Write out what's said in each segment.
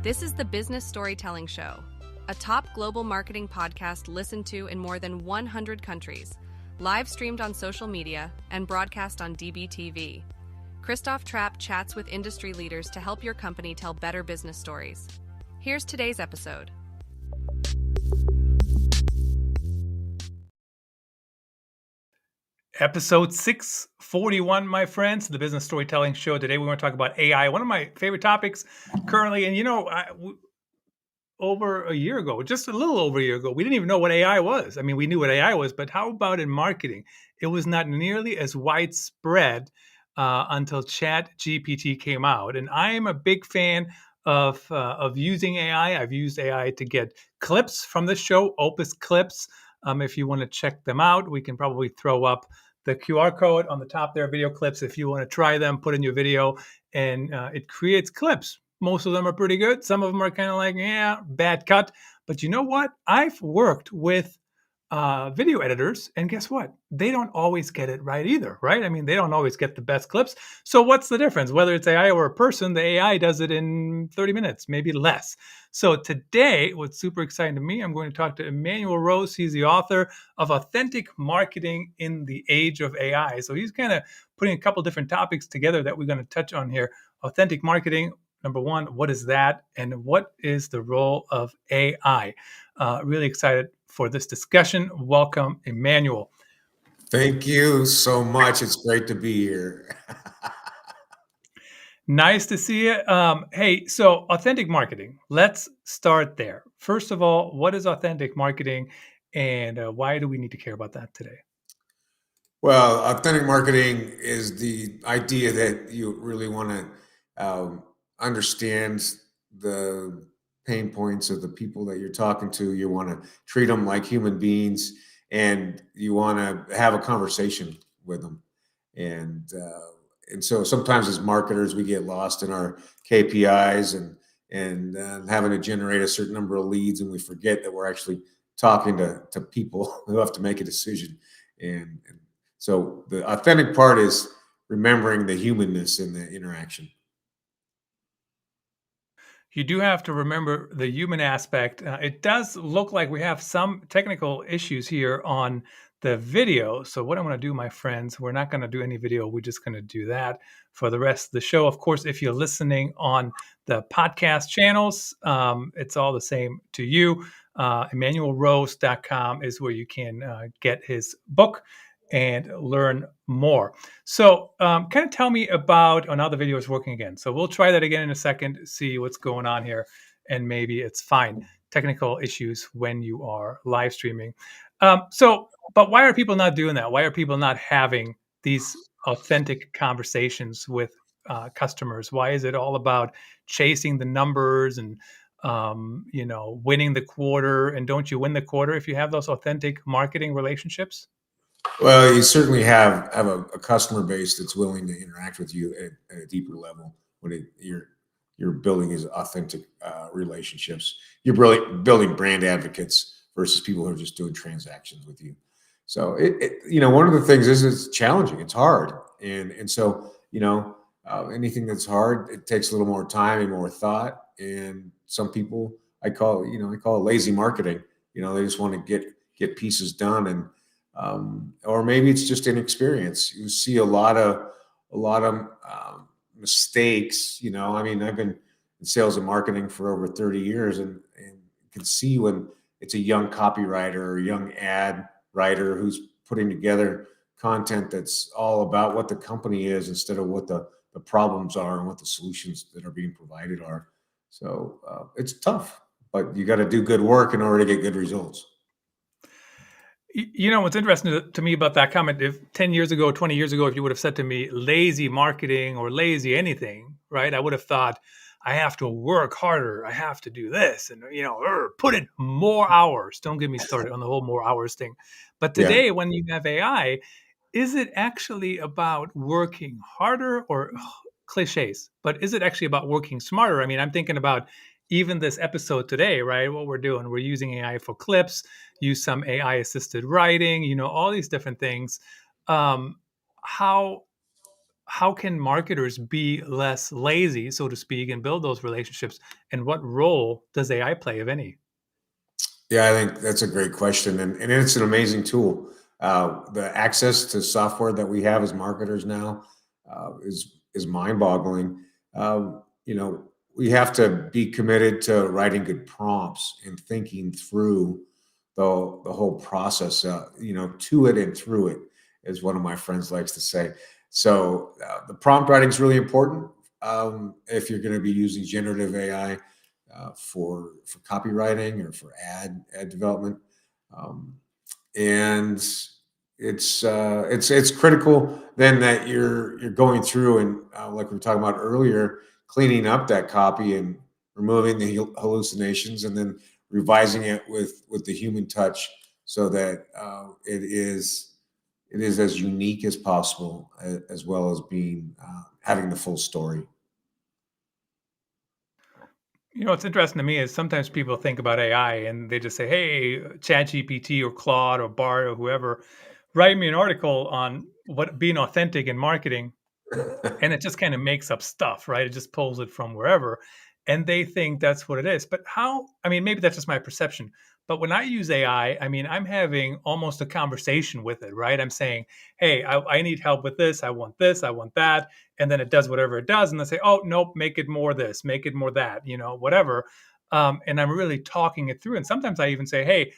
This is the Business Storytelling Show, a top global marketing podcast listened to in more than 100 countries, live streamed on social media, and broadcast on DBTV. Christoph Trapp chats with industry leaders to help your company tell better business stories. Here's today's episode. Episode 641, my friends, the Business Storytelling Show. Today we want to talk about AI, one of my favorite topics currently. And over a year ago, just a little over a year ago, we didn't even know what AI was. I mean, we knew what AI was, but how about in marketing? It was not nearly as widespread until Chat GPT came out. And I am a big fan of using AI. I've used AI to get clips from the show, Opus Clips. If you want to check them out, we can probably throw up the QR code on the top there, video clips. If you want to try them, put in your video, and it creates clips. Most of them are pretty good. Some of them are kind of like, yeah, bad cut. But you know what? I've worked with video editors, and guess what? They don't always get it right either, right? I mean, they don't always get the best clips. So what's the difference? Whether it's AI or a person, the AI does it in 30 minutes, maybe less. So today, what's super exciting to me, I'm going to talk to Emanuel Rose. He's the author of Authentic Marketing in the Age of AI. So he's kind of putting a couple different topics together that we're going to touch on here. Authentic marketing, number one, what is that? And what is the role of AI? Really excited for this discussion. Welcome, Emanuel. Thank you so much. It's great to be here. Nice to see you. Hey, so authentic marketing. Let's start there. First of all, what is authentic marketing, and why do we need to care about that today? Well, authentic marketing is the idea that you really want to understand the pain points of the people that you're talking to. You want to treat them like human beings, and you want to have a conversation with them. And so sometimes as marketers, we get lost in our KPIs and having to generate a certain number of leads, and we forget that we're actually talking to people who have to make a decision. And so the authentic part is remembering the humanness in the interaction. You do have to remember the human aspect. It does look like we have some technical issues here on the video. So what I'm going to do, my friends, we're not going to do any video. We're just going to do that for the rest of the show. Of course, if you're listening on the podcast channels, it's all the same to you. EmanuelRose.com is where you can get his book and learn more. So kind of tell me about, now the video is working again. So we'll try that again in a second, see what's going on here. And maybe it's fine. Technical issues when you are live streaming. But why are people not doing that? Why are people not having these authentic conversations with customers? Why is it all about chasing the numbers and winning the quarter? And don't you win the quarter if you have those authentic marketing relationships? Well, you certainly have a customer base that's willing to interact with you at a deeper level when you're building these authentic relationships. You're really building brand advocates versus people who are just doing transactions with you. So one of the things is it's challenging. It's hard, and so anything that's hard, it takes a little more time and more thought. And some people I call it lazy marketing. They just want to get pieces done, and or maybe it's just inexperience. You see a lot of mistakes. I mean, I've been in sales and marketing for over 30 years, and you can see when it's a young copywriter or a young ad writer who's putting together content that's all about what the company is instead of what the problems are and what the solutions that are being provided are. So it's tough, but you got to do good work in order to get good results. What's interesting to me about that comment, if 10 years ago, 20 years ago, if you would have said to me, lazy marketing or lazy anything, right? I would have thought, I have to work harder. I have to do this and, put in more hours. Don't get me started on the whole more hours thing. But today, when you have AI, is it actually about working harder or cliches, but is it actually about working smarter? I mean, I'm thinking about even this episode today, right? What we're doing, we're using AI for clips, use some AI assisted writing, all these different things. How how can marketers be less lazy, so to speak, and build those relationships? And what role does AI play, if any? Yeah, I think that's a great question, and it's an amazing tool. The access to software that we have as marketers now is mind-boggling. You know, we have to be committed to writing good prompts and thinking through the whole process. You know, to it and through it, as one of my friends likes to say. So the prompt writing is really important if you're going to be using generative AI for copywriting or for ad development, um, and it's critical then that you're going through and like we were talking about earlier, cleaning up that copy and removing the hallucinations, and then revising it with the human touch so that it is as unique as possible, as well as being having the full story. What's interesting to me is sometimes people think about AI and they just say, "Hey, ChatGPT or Claude or Bard or whoever, write me an article on what being authentic in marketing." And it just kind of makes up stuff, right? It just pulls it from wherever. And they think that's what it is. But how, I mean, maybe that's just my perception. But when I use AI, I mean, I'm having almost a conversation with it, right? I'm saying, hey, I need help with this, I want that. And then it does whatever it does. And they say, oh, nope, make it more this, make it more that, whatever. And I'm really talking it through. And sometimes I even say, hey,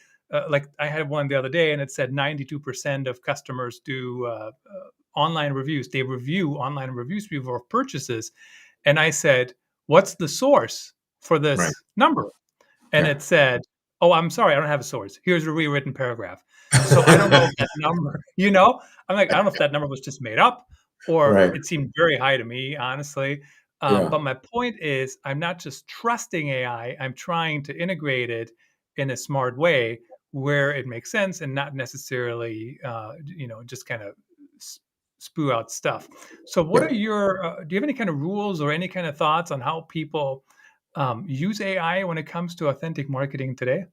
like I had one the other day and it said 92% of customers do online reviews. They review online reviews before purchases. And I said, what's the source for Right. this number? And Yeah. it said, oh, I'm sorry, I don't have a source. Here's a rewritten paragraph. So I don't know if that number, I'm like, I don't know if that number was just made up or Right. it seemed very high to me, honestly. Yeah. But my point is, I'm not just trusting AI, I'm trying to integrate it in a smart way where it makes sense and not necessarily, just kind of spew out stuff. So, what are Yeah. your, do you have any kind of rules or any kind of thoughts on how people use AI when it comes to authentic marketing today?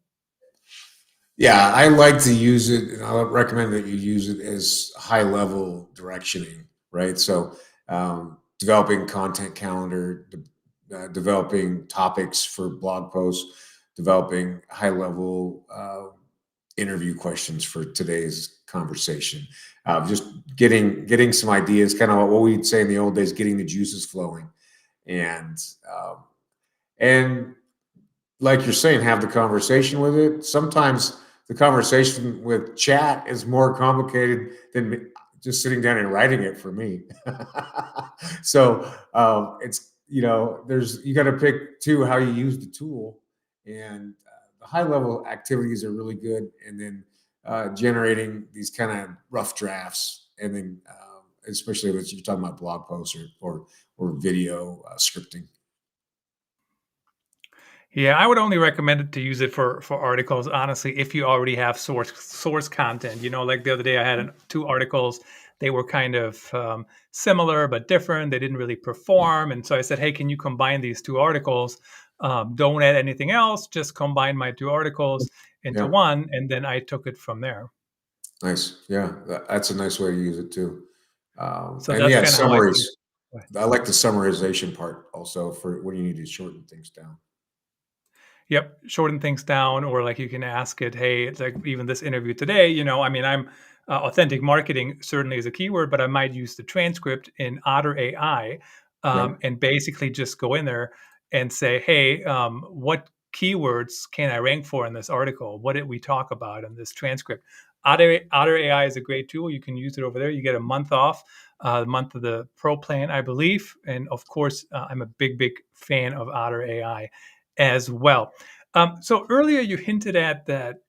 Yeah, I like to use it, and I recommend that you use it as high level directioning, right? So, developing content calendar, developing topics for blog posts, developing high level interview questions for today's conversation. Just getting some ideas, kind of what we'd say in the old days, getting the juices flowing, and um, and like you're saying, have the conversation with it. Sometimes the conversation with chat is more complicated than just sitting down and writing it for me. So it's there's you got to pick too how you use the tool, and the high level activities are really good, and then generating these kind of rough drafts, and then especially if you're talking about blog posts or video scripting. Yeah, I would only recommend it to use it for articles, honestly, if you already have source content. Like the other day, I had two articles. They were kind of similar but different. They didn't really perform, and so I said, "Hey, can you combine these two articles? Don't add anything else. Just combine my two articles into Yeah. one." And then I took it from there. Nice. Yeah, that's a nice way to use it too. So And that's yeah, kind of how I do summaries. it. I like the summarization part also for when you need to shorten things down. Yep, shorten things down, or like you can ask it, hey, it's like even this interview today, I mean, I'm authentic marketing certainly is a keyword, but I might use the transcript in Otter AI Right. and basically just go in there and say, hey, what keywords can I rank for in this article? What did we talk about in this transcript? Otter AI is a great tool. You can use it over there. You get a month off, the month of the pro plan, I believe. And of course, I'm a big, big fan of Otter AI as well. So earlier you hinted at that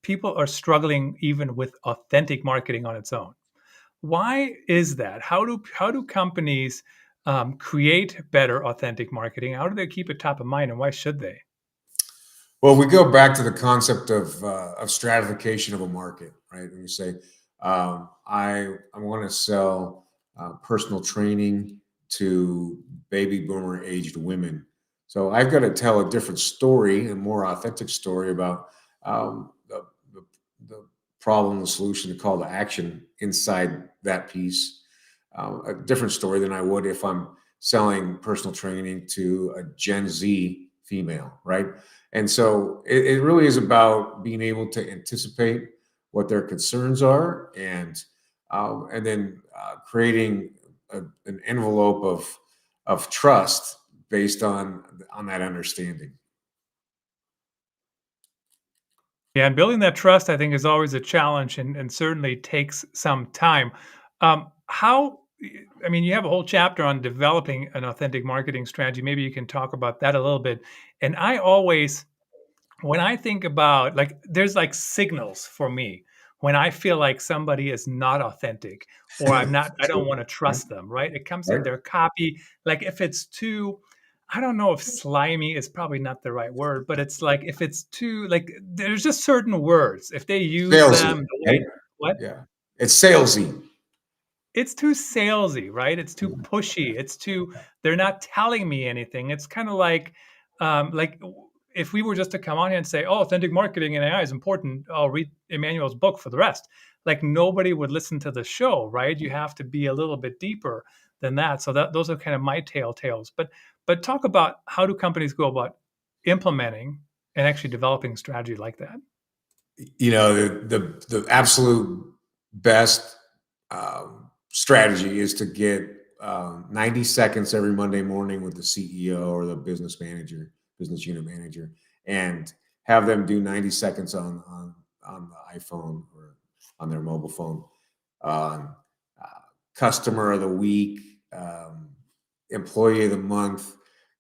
people are struggling even with authentic marketing on its own. Why is that? How do companies create better authentic marketing? How do they keep it top of mind, and why should they? Well, we go back to the concept of stratification of a market, right? When you say, I want to sell personal training to baby boomer aged women, so I've got to tell a different story, a more authentic story about the problem, the solution, the call to action inside that piece. a different story than I would if I'm selling personal training to a Gen Z female, right? And so it really is about being able to anticipate what their concerns are, and then creating an envelope of trust based on that understanding. Yeah, and building that trust, I think, is always a challenge and certainly takes some time. How, I mean, you have a whole chapter on developing an authentic marketing strategy. Maybe you can talk about that a little bit. And I always, when I think about like, there's like signals for me when I feel like somebody is not authentic or I don't Sure. want to Right. trust them, right? It comes in Right. their copy. Like if it's too, I don't know if slimy is probably not the right word, but it's like if it's too, like there's just certain words. If they use Salesy, them, the right? way, what? Yeah. It's salesy. It's too salesy, right? It's too Yeah. pushy. It's too they're not telling me anything. It's kind of like if we were just to come on here and say, "Oh, authentic marketing and AI is important," I'll read Emmanuel's book for the rest. Like nobody would listen to the show, right? You have to be a little bit deeper than that. So that those are kind of my telltales. But talk about how do companies go about implementing and actually developing a strategy like that? The absolute best strategy is to get 90 seconds every Monday morning with the CEO or the business manager, business unit manager, and have them do 90 seconds on the iPhone or on their mobile phone on customer of the week, employee of the month,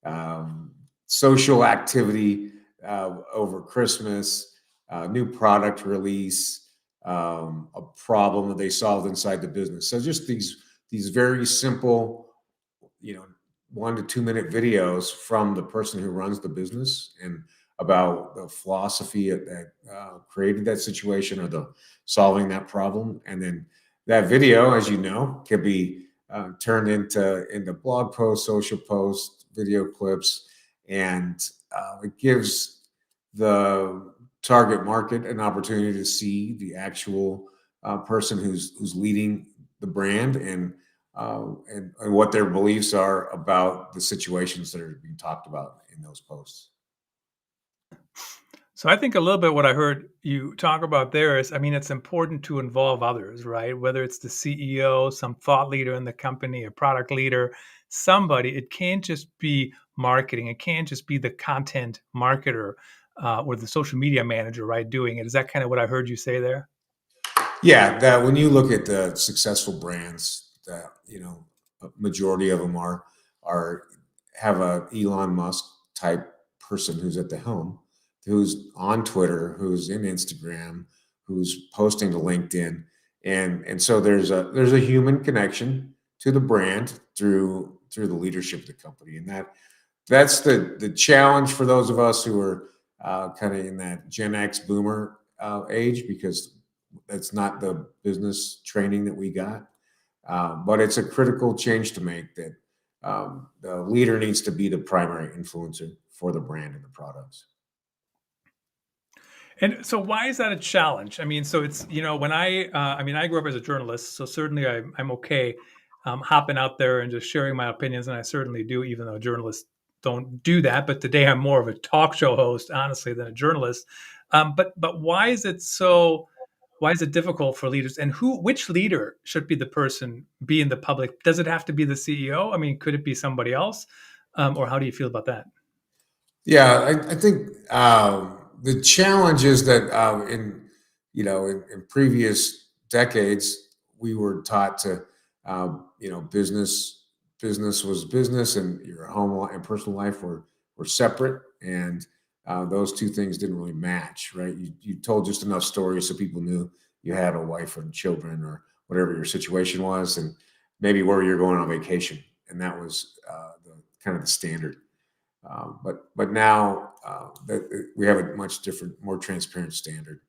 um, social activity over Christmas, new product release, a problem that they solved inside the business. So just these very simple, 1 to 2 minute videos from the person who runs the business and about the philosophy that created that situation or the solving that problem, and then that video, as you know, can be turned into blog posts, social posts, video clips, and it gives the target market an opportunity to see the actual person who's leading the brand and what their beliefs are about the situations that are being talked about in those posts. So I think a little bit what I heard you talk about there is, I mean, it's important to involve others, right? Whether it's the CEO, some thought leader in the company, a product leader, somebody. It can't just be marketing. It can't just be the content marketer or the social media manager, right? Doing it. Is that kind of what I heard you say there? Yeah, that when you look at the successful brands, that a majority of them are have a Elon Musk type person who's at the helm, who's on Twitter, who's in Instagram, who's posting to LinkedIn, and so there's a human connection to the brand through the leadership of the company, and that's the challenge for those of us who are kind of in that Gen X boomer age, because that's not the business training that we got. But it's a critical change to make that the leader needs to be the primary influencer for the brand and the products. And so why is that a challenge? I mean, so it's, when I mean, I grew up as a journalist, so certainly I'm okay hopping out there and just sharing my opinions. And I certainly do, even though journalists don't do that. But today I'm more of a talk show host, honestly, than a journalist. But why is it difficult for leaders and which leader should be the person be in the public? Does it have to be the CEO? I mean, could it be somebody else? Or how do you feel about that? Yeah, I think the challenge is that in previous decades we were taught to business was business and your and personal life were separate, and those two things didn't really match, right? You told just enough stories so people knew you had a wife and children or whatever your situation was, and maybe where you're going on vacation, and that was the kind of the standard. But now that we have a much different, more transparent standard.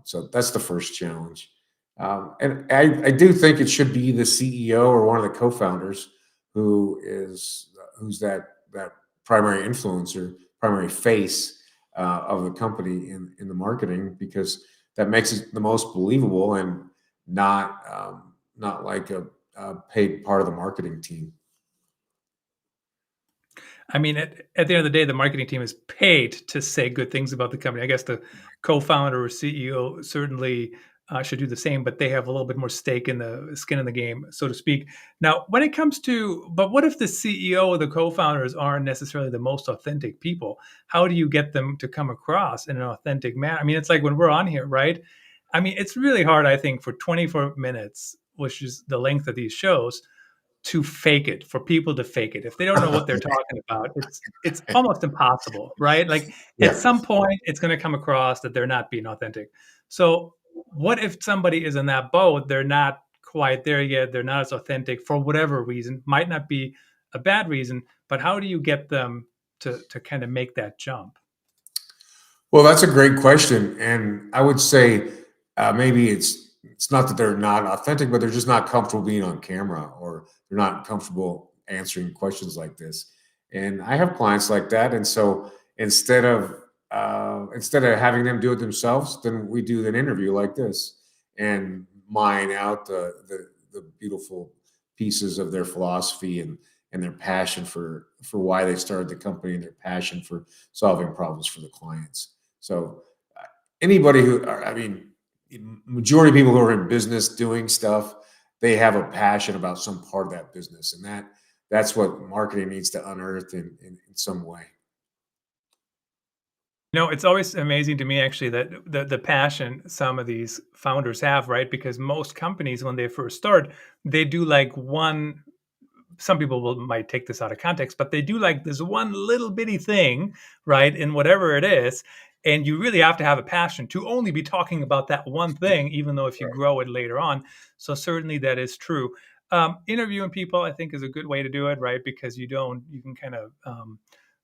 So that's the first challenge. And I do think it should be the CEO or one of the co-founders who's that primary influencer, primary face of the company in the marketing, because that makes it the most believable and not like paid part of the marketing team. I mean, at the end of the day, the marketing team is paid to say good things about the company. I guess the co-founder or CEO certainly should do the same, but they have a little bit more stake in the skin in the game, so to speak. Now, when it comes to, but what if the CEO or the co-founders aren't necessarily the most authentic people? How do you get them to come across in an authentic manner? I mean, it's like when we're on here, right? I mean, it's really hard, I think, for 24 minutes, which is the length of these shows, to fake it, for people to fake it. If they don't know what they're talking about, it's almost impossible, right? Like at Yeah. some point it's going to come across that they're not being authentic. So what if somebody is in that boat, they're not quite there yet, they're not as authentic for whatever reason, might not be a bad reason, but how do you get them to kind of make that jump? Well, that's a great question, and I would say maybe it's not that they're not authentic, but they're just not comfortable being on camera, or they're not comfortable answering questions like this. And I have clients like that, and so instead of having them do it themselves, then we do an interview like this and mine out the beautiful pieces of their philosophy and their passion for why they started the company, and their passion for solving problems for the clients. So anybody I mean, majority of people who are in business doing stuff, they have a passion about some part of that business, and that's what marketing needs to unearth in some way. No, it's always amazing to me actually that the passion some of these founders have, right? Because most companies, when they first start, they do like one, some people might take this out of context, but they do like this one little bitty thing, right? In whatever it is. And you really have to have a passion to only be talking about that one thing, even though if you grow it later on. So certainly that is true. Interviewing people, I think, is a good way to do it, right? Because you can kind of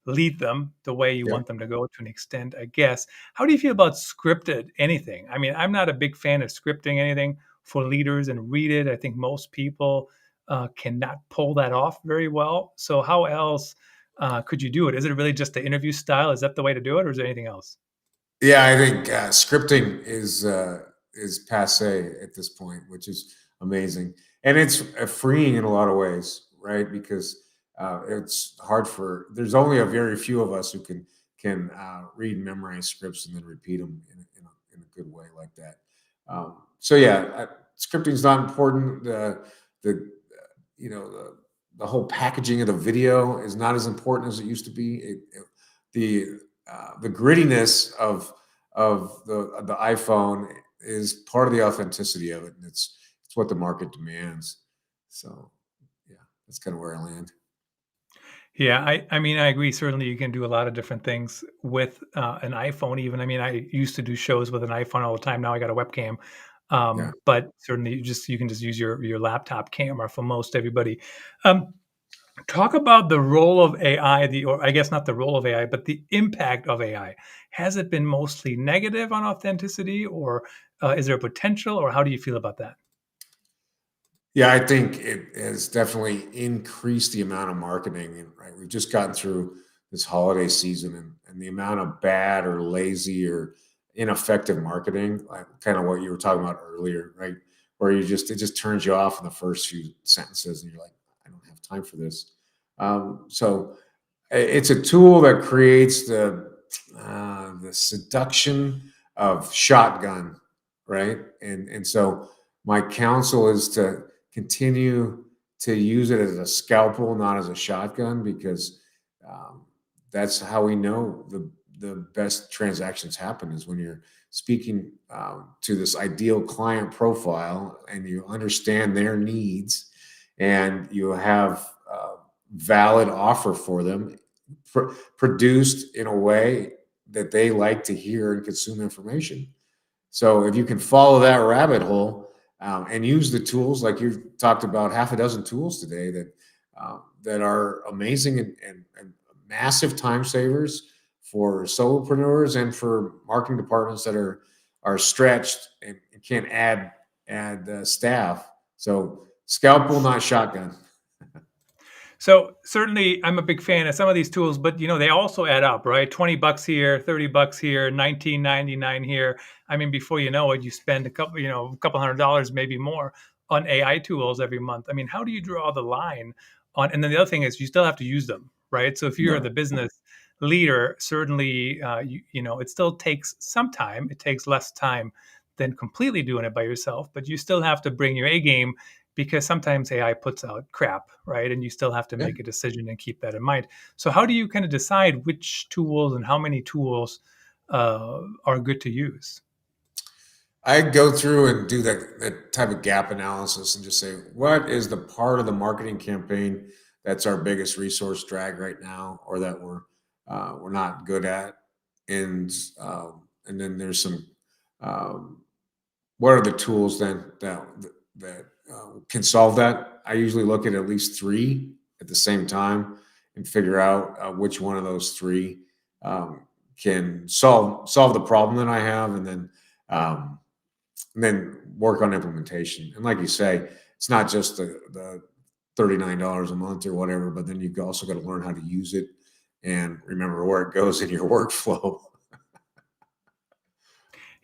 lead them the way you Yeah. want them to go to an extent, I guess. How do you feel about scripted anything? I mean, I'm not a big fan of scripting anything for leaders and read it. I think most people cannot pull that off very well. So how else could you do it? Is it really just the interview style? Is that the way to do it, or is there anything else? Yeah, I think scripting is passe at this point, which is amazing, and it's freeing in a lot of ways, right? Because it's hard for there's only a very few of us who can read and memorize scripts and then repeat them in a good way like that. So yeah, scripting is not important. The you know the whole packaging of the video is not as important as it used to be. The grittiness of the iPhone is part of the authenticity of it, and it's what the market demands. So yeah, that's kind of where I land. Yeah, I mean, I agree. Certainly, you can do a lot of different things with an iPhone. Even, I mean, I used to do shows with an iPhone all the time. Now I got a webcam, Yeah. but certainly, you can just use your laptop camera for most everybody. Um, Talk about the role of AI, or I guess not the role of AI, but the impact of AI. Has it been mostly negative on authenticity, or is there a potential, or how do you feel about that? Yeah, I think it has definitely increased the amount of marketing. And right, we've just gotten through this holiday season, and the amount of bad or lazy or ineffective marketing, like kind of what you were talking about earlier, right? Where it just turns you off in the first few sentences, and you're like, I don't have time for this. So it's a tool that creates the seduction of shotgun, right? And so my counsel is to continue to use it as a scalpel, not as a shotgun, because um, that's how we know the best transactions happen is when you're speaking to this ideal client profile and you understand their needs and you have valid offer for them produced in a way that they like to hear and consume information. So if you can follow that rabbit hole and use the tools, like you've talked about half a dozen tools today that are amazing and massive time savers for solopreneurs and for marketing departments that are stretched and can't add staff. So scalpel, not shotgun. So certainly, I'm a big fan of some of these tools, but they also add up, right? $20 here, $30 here, 19.99 here. I mean, before you know it, you spend a couple $100, maybe more, on AI tools every month. I mean, how do you draw the line on? And then the other thing is you still have to use them, right? So if you're Yeah. the business leader, certainly, it still takes some time. It takes less time than completely doing it by yourself, but you still have to bring your A game because sometimes AI puts out crap, right? And you still have to Yeah. make a decision and keep that in mind. So how do you kind of decide which tools and how many tools are good to use? I go through and do that type of gap analysis and just say, what is the part of the marketing campaign that's our biggest resource drag right now, or that we're not good at, and then there's some what are the tools then that can solve that? I usually look at least three at the same time and figure out which one of those three um, can solve the problem that I have, um, and then work on implementation. And like you say, it's not just the $39 a month or whatever, but then you've also got to learn how to use it and remember where it goes in your workflow.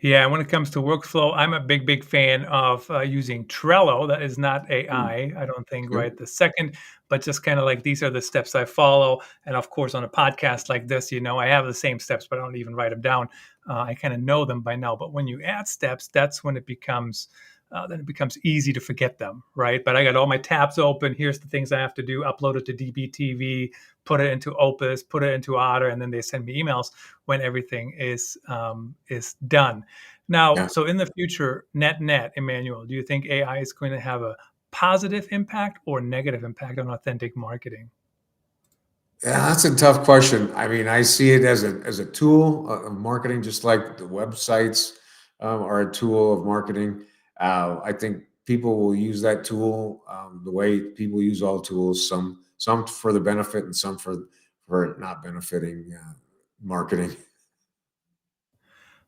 Yeah, when it comes to workflow, I'm a big fan of using Trello. That is not Hmm. AI, I don't think, Okay. right the second, but just kind of like these are the steps I follow. And of course, on a podcast like this, I have the same steps, but I don't even write them down. I kind of know them by now. But when you add steps, that's when it becomes then it becomes easy to forget them, right? But I got all my tabs open. Here's the things I have to do: upload it to DBTV, put it into Opus, put it into Otter, and then they send me emails when everything is done. Now, Yeah. so in the future, net, Emmanuel, do you think AI is going to have a positive impact or negative impact on authentic marketing? Yeah, that's a tough question. I mean, I see it as a tool of marketing, just like the websites are a tool of marketing. I think people will use that tool the way people use all tools. Some for the benefit, and some for not benefiting marketing.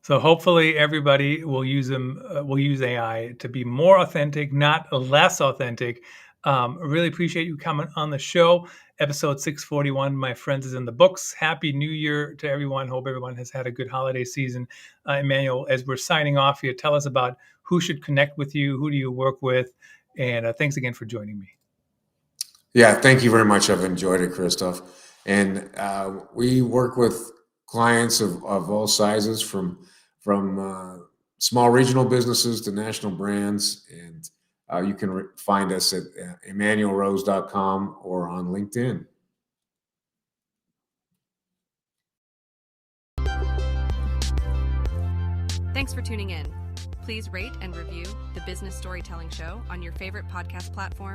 So hopefully everybody will use them. Will use AI to be more authentic, not less authentic. Really appreciate you coming on the show. Episode 641, my friends, is in the books. Happy New Year to everyone. Hope everyone has had a good holiday season. Emmanuel, as we're signing off here, tell us about who should connect with you. Who do you work with? And thanks again for joining me. Yeah, thank you very much. I've enjoyed it, Christoph. And we work with clients of all sizes, from small regional businesses to national brands. And you can find us at emanuelrose.com or on LinkedIn. Thanks for tuning in. Please rate and review the Business Storytelling Show on your favorite podcast platform